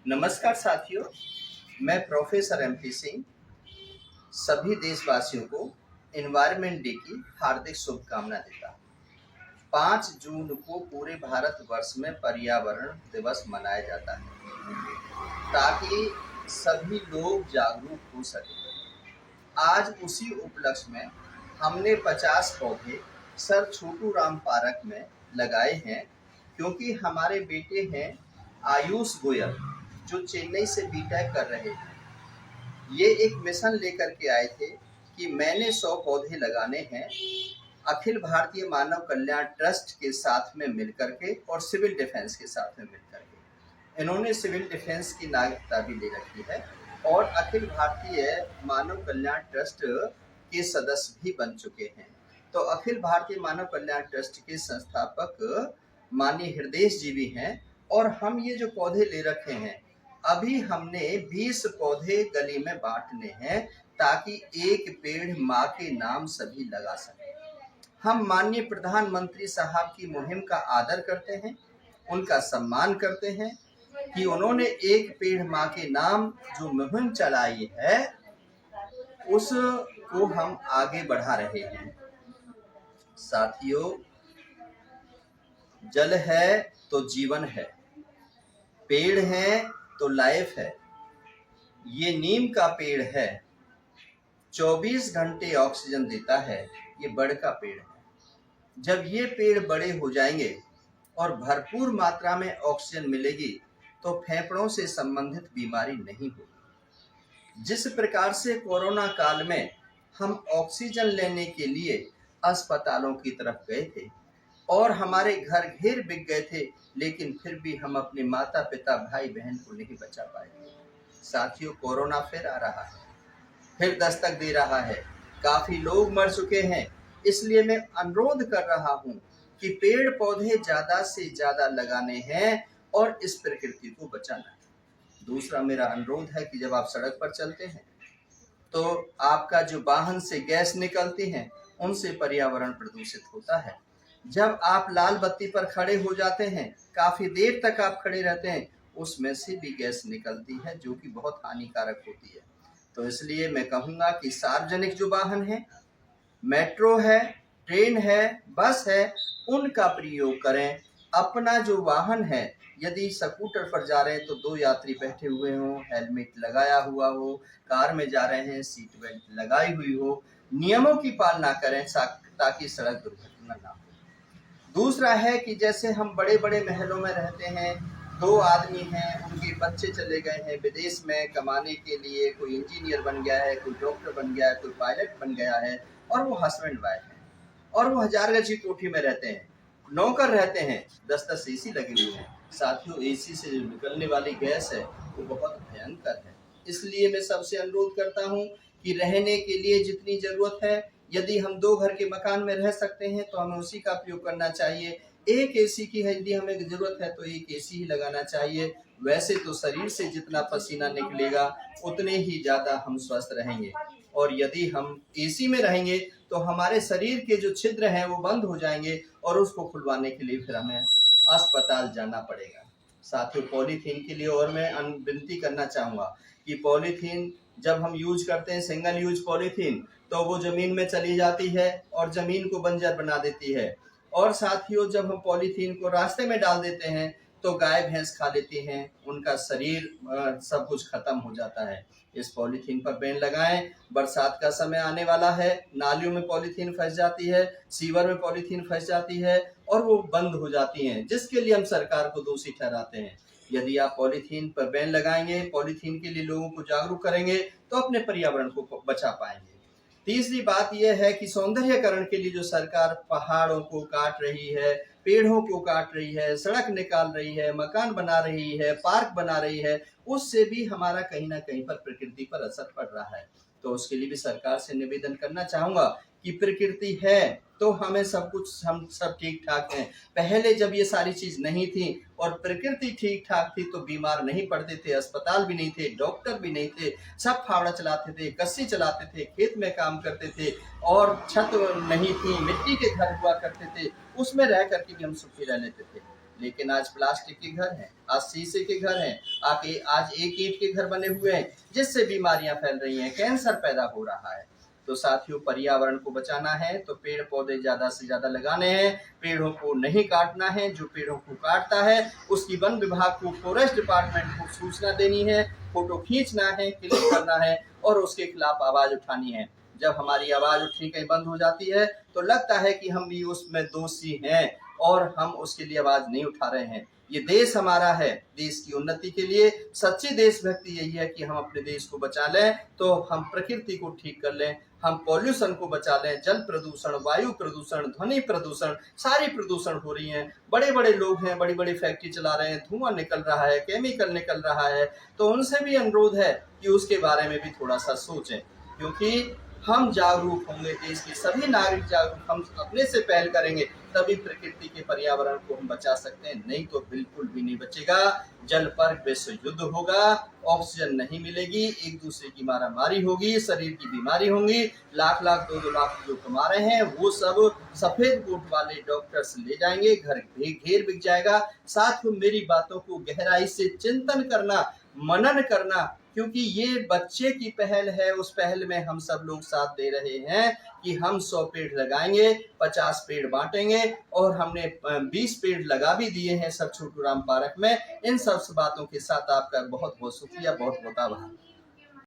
नमस्कार साथियों, मैं प्रोफेसर एमपी सिंह सभी देशवासियों को एनवायरनमेंट डे की हार्दिक शुभकामना देता हूँ। 5 जून को पूरे भारतवर्ष में पर्यावरण दिवस मनाया जाता है ताकि सभी लोग जागरूक हो सकें। आज उसी उपलक्ष्य में हमने 50 पौधे सर छोटू राम पार्क में लगाए हैं, क्योंकि हमारे बेटे हैं आयुष गोयल जो चेन्नई से बीटेक कर रहे हैं। ये एक मिशन लेकर के आए थे कि मैंने 100 पौधे लगाने हैं अखिल भारतीय मानव कल्याण ट्रस्ट के साथ में मिलकर के और सिविल डिफेंस के साथ में मिलकर के। इन्होंने सिविल डिफेंस की नागरिकता भी ले रखी है और अखिल भारतीय मानव कल्याण ट्रस्ट के सदस्य भी बन चुके हैं। तो अखिल भारतीय मानव कल्याण ट्रस्ट के संस्थापक माननीय हृदय जी भी हैं और हम ये जो पौधे ले रखे हैं, अभी हमने 20 पौधे गली में बांटने हैं ताकि एक पेड़ माँ के नाम सभी लगा सकें। हम माननीय प्रधानमंत्री साहब की मुहिम का आदर करते हैं, उनका सम्मान करते हैं कि उन्होंने एक पेड़ माँ के नाम जो मुहिम चलाई है उसको हम आगे बढ़ा रहे हैं। साथियों, जल है तो जीवन है, पेड़ है तो लाइफ है। ये नीम का पेड़ है, 24 घंटे ऑक्सीजन देता है। ये बड़ का पेड़ है। जब ये पेड़ बड़े हो जाएंगे और भरपूर मात्रा में ऑक्सीजन मिलेगी तो फेफड़ों से संबंधित बीमारी नहीं होगी। जिस प्रकार से कोरोना काल में हम ऑक्सीजन लेने के लिए अस्पतालों की तरफ गए थे और हमारे घर घेर बिक गए थे, लेकिन फिर भी हम अपने माता पिता भाई बहन को नहीं बचा पाए। साथियों, कोरोना फिर आ रहा है, फिर दस्तक दे रहा है, काफी लोग मर चुके हैं। इसलिए मैं अनुरोध कर रहा हूं कि पेड़ पौधे ज्यादा से ज्यादा लगाने हैं और इस प्रकृति को बचाना है। दूसरा मेरा अनुरोध है कि जब आप सड़क पर चलते हैं तो आपका जो वाहन से गैस निकलती है उनसे पर्यावरण प्रदूषित होता है। जब आप लाल बत्ती पर खड़े हो जाते हैं, काफी देर तक आप खड़े रहते हैं, उसमें से भी गैस निकलती है जो कि बहुत हानिकारक होती है। तो इसलिए मैं कहूँगा कि सार्वजनिक जो वाहन है, मेट्रो है, ट्रेन है, बस है, उनका प्रयोग करें। अपना जो वाहन है, यदि स्कूटर पर जा रहे हैं तो 2 यात्री बैठे हुए हों, हेलमेट लगाया हुआ हो, कार में जा रहे हैं सीट बेल्ट लगाई हुई हो, नियमों की पालना करें ताकि सड़क दुर्घटना ना हो। दूसरा है कि जैसे हम बड़े बड़े महलों में रहते हैं, 2 आदमी हैं, उनके बच्चे चले गए हैं विदेश में कमाने के लिए, कोई इंजीनियर बन गया है, कोई डॉक्टर बन गया है, कोई पायलट बन गया है और वो हस्बैंड वाइफ है और वो 1000 गज की कोठी में रहते हैं, नौकर रहते हैं, 10-10 एसी लगी हुई है। साथियों, एसी से जो निकलने वाली गैस है वो बहुत भयंकर है। इसलिए मैं सबसे अनुरोध करता हूँ कि रहने के लिए जितनी जरूरत है, यदि हम 2 घर के मकान में रह सकते हैं तो हमें उसी का प्रयोग करना चाहिए। एक एसी की है, यदि हमें जरूरत है तो एक एसी ही लगाना चाहिए। वैसे तो शरीर से जितना पसीना निकलेगा उतने ही ज्यादा हम स्वस्थ रहेंगे, और यदि हम एसी में रहेंगे तो हमारे शरीर के जो छिद्र हैं वो बंद हो जाएंगे और उसको खुलवाने के लिए फिर हमें अस्पताल जाना पड़ेगा। साथियों, पॉलीथीन के लिए और मैं विनती करना चाहूँगा कि पॉलीथीन जब हम यूज करते हैं, सिंगल यूज पॉलीथीन, तो वो जमीन में चली जाती है और जमीन को बंजर बना देती है। और साथियों, जब हम पॉलीथीन को रास्ते में डाल देते हैं तो गाय भैंस खा लेती हैं, उनका शरीर सब कुछ खत्म हो जाता है। इस पॉलीथीन पर बैन लगाएं। बरसात का समय आने वाला है, नालियों में पॉलीथीन फंस जाती है, सीवर में पॉलीथीन फंस जाती है और वो बंद हो जाती हैं, जिसके लिए हम सरकार को दोषी ठहराते हैं। यदि आप पॉलीथीन पर बैन लगाएंगे, पॉलीथीन के लिए लोगों को जागरूक करेंगे तो अपने पर्यावरण को बचा पाएंगे। तीसरी बात यह है कि सौंदर्यकरण के लिए जो सरकार पहाड़ों को काट रही है, पेड़ों को काट रही है, सड़क निकाल रही है, मकान बना रही है, पार्क बना रही है, उससे भी हमारा कहीं ना कहीं पर प्रकृति पर असर पड़ रहा है। तो उसके लिए भी सरकार से निवेदन करना चाहूंगा कि प्रकृति है तो हमें सब कुछ, हम सब ठीक ठाक हैं। पहले जब ये सारी चीज नहीं थी और प्रकृति ठीक ठाक थी तो बीमार नहीं पड़ते थे, अस्पताल भी नहीं थे, डॉक्टर भी नहीं थे, सब फावड़ा चलाते थे, कस्सी चलाते थे, खेत में काम करते थे और छत नहीं थी, मिट्टी के घर हुआ करते थे, उसमें रह करके भी हम सुखी रह लेते थे। लेकिन आज प्लास्टिक के घर हैं, आज शीशे के घर हैं, आज एक ईंट के घर बने हुए हैं, जिससे बीमारियां फैल रही हैं, कैंसर पैदा हो रहा है। तो साथियों, पर्यावरण को बचाना है तो पेड़ पौधे ज्यादा से ज्यादा लगाने हैं, पेड़ों को नहीं काटना है। जो पेड़ों को काटता है उसकी वन विभाग को, फॉरेस्ट डिपार्टमेंट को सूचना देनी है, फोटो खींचना है, क्लिक करना है और उसके खिलाफ आवाज उठानी है। जब हमारी आवाज उठनी कहीं बंद हो जाती है तो लगता है कि हम भी उसमें दोषी हैं और हम उसके लिए आवाज नहीं उठा रहे हैं। ये देश हमारा है, देश की उन्नति के लिए सच्ची देशभक्ति यही है कि हम अपने देश को बचा लें, तो हम प्रकृति को ठीक कर लें, हम पॉल्यूशन को बचा लें। जल प्रदूषण, वायु प्रदूषण, ध्वनि प्रदूषण, सारी प्रदूषण हो रही हैं। बड़े बड़े लोग हैं, बड़ी बड़ी फैक्ट्री चला रहे हैं, धुआं निकल रहा है, केमिकल निकल रहा है। तो उनसे भी अनुरोध है कि उसके बारे में भी थोड़ा सा सोचें, क्योंकि हम जागरूक होंगे, देश के सभी नागरिक जागरूक, हम अपने से पहल करेंगे तभी प्रकृति के पर्यावरण को हम बचा सकते हैं, नहीं तो बिल्कुल भी नहीं बचेगा। जल पर विश्व युद्ध होगा, ऑक्सीजन नहीं मिलेगी, एक दूसरे की मारामारी होगी, शरीर की बीमारी होंगी, लाख लाख 2-2 लाख जो कमा रहे हैं वो सब सफेद कोट वाले डॉक्टर्स ले जाएंगे, घर घेर बिक जाएगा। साथ में मेरी बातों को गहराई से चिंतन करना, मनन करना, क्योंकि ये बच्चे की पहल है। उस पहल में हम सब लोग साथ दे रहे हैं कि हम 100 पेड़ लगाएंगे, 50 पेड़ बांटेंगे और हमने 20 पेड़ लगा भी दिए हैं सब छोटू राम पार्क में। इन सब बातों के साथ आपका बहुत बहुत शुक्रिया, बहुत बहुत आभार।